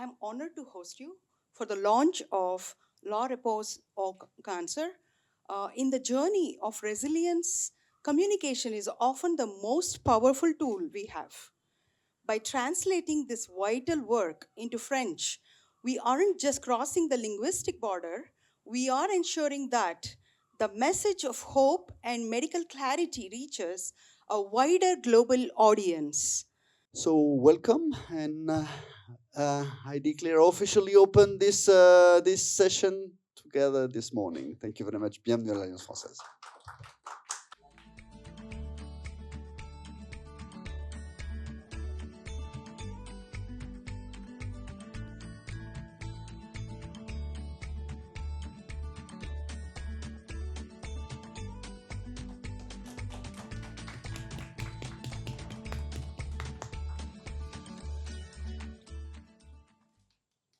I'm honored to host you for the launch of Law Repose or Cancer. In the journey of resilience, communication is often the most powerful tool we have. By translating this vital work into French, we aren't just crossing the linguistic border, we are ensuring that the message of hope and medical clarity reaches a wider global audience. So welcome, and I declare officially open this session together this morning. Thank you very much. Bienvenue à l'Alliance française.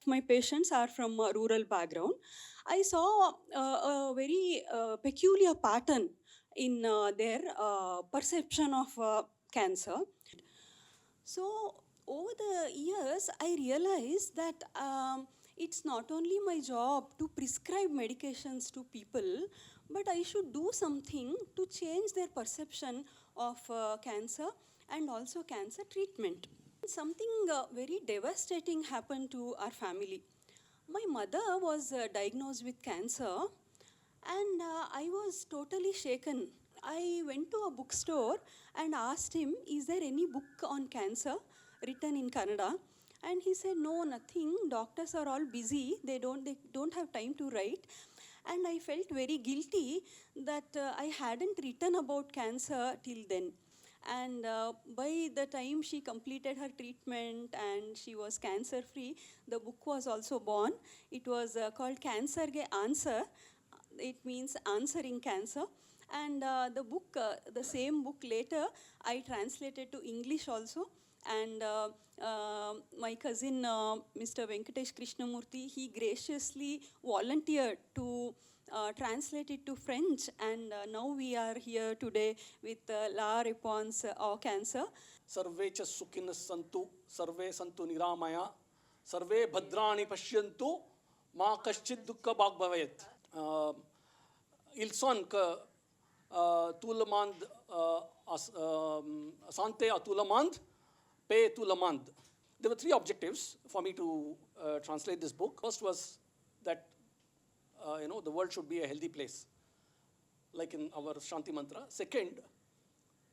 My patients are from a rural background. I saw a very peculiar pattern in their perception of cancer. So, over the years, I realized that it's not only my job to prescribe medications to people, but I should do something to change their perception of cancer and also cancer treatment. Something very devastating happened to our family. My mother was diagnosed with cancer, and I was totally shaken. I went to a bookstore and asked him, "Is there any book on cancer written in Kannada?" And he said, "No, nothing. Doctors are all busy. They don't have time to write." And I felt very guilty that I hadn't written about cancer till then. And by the time she completed her treatment and she was cancer free, the book was also born. It was called Cancer Ge Answer. It means answering cancer. And the same book later, I translated to English also. And my cousin, Mr. Venkatesh Krishnamurthy, he graciously volunteered to translate it to French. And now we are here today with La Réponse au Cancer. सर्वे च सुखिनः सन्तु सर्वे सन्तु निरामया सर्वे भद्राणि पश्यन्तु मा कश्चित् दुःखभाग् भवेत्. Ils sont que tout le monde santé à tout le monde, paix tout le monde. There were three objectives for me to translate this book. First was that the world should be a healthy place, like in our Shanti mantra. Second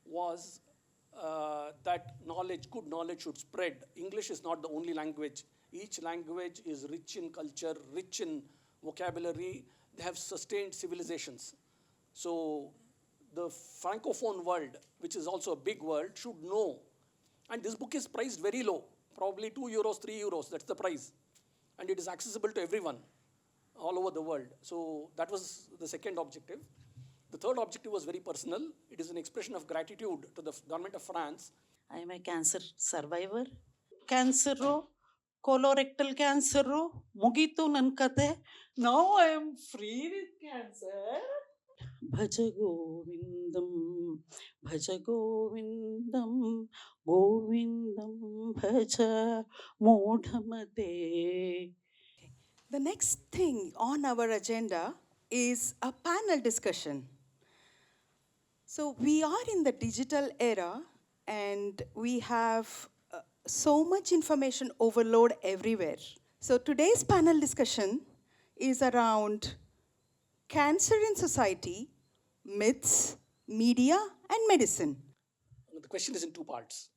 was that good knowledge should spread. English is not the only language. Each language is rich in culture, rich in vocabulary. They have sustained civilizations. So the francophone world, which is also a big world, should know. And this book is priced very low, probably 2 euros, 3 euros, that's the price. And it is accessible to everyone all over the world. So that was the second objective. The third objective was very personal. It is an expression of gratitude to the government of France. I am a cancer survivor. Cancer, colorectal cancer, mugitu nan kate. Now I am free with cancer. Bhaja Govindam, Bhaja Govindam, Govindam Bhaja Modhamate. The next thing on our agenda is a panel discussion. So we are in the digital era and we have so much information overload everywhere. So today's panel discussion is around cancer in society, myths, media, and medicine. The question is in two parts.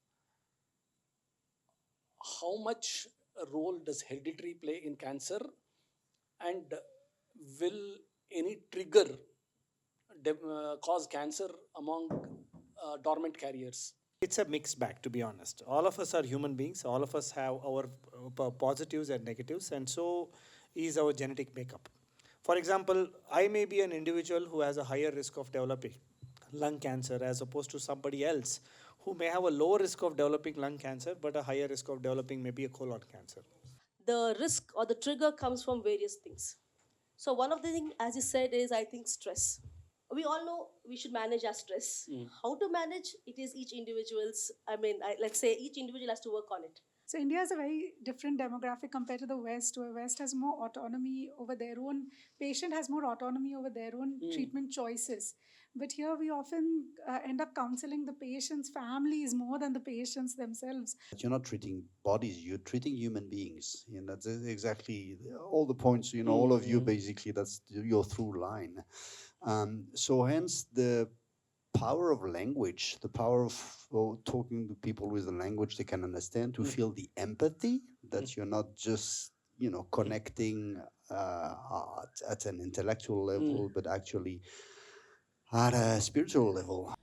How much role does hereditary play in cancer? And will any trigger cause cancer among dormant carriers? It's a mixed bag, to be honest. All of us are human beings. All of us have our positives and negatives, and so is our genetic makeup. For example, I may be an individual who has a higher risk of developing lung cancer as opposed to somebody else who may have a lower risk of developing lung cancer but a higher risk of developing maybe a colon cancer. The risk or the trigger comes from various things. So one of the things, as you said, is I think stress. We all know we should manage our stress. How to manage it is each individual's. Let's say each individual has to work on it. So India is a very different demographic compared to the West, where West has more autonomy over their own, patient has more autonomy over their own treatment choices. But here we often end up counseling the patient's families more than the patients themselves. You're not treating bodies, you're treating human beings. And that's exactly all the points, all of you basically, that's your through line. So hence the power of language, the power of talking to people with a language they can understand, to feel the empathy that you're not just, connecting at an intellectual level, but actually at a spiritual level.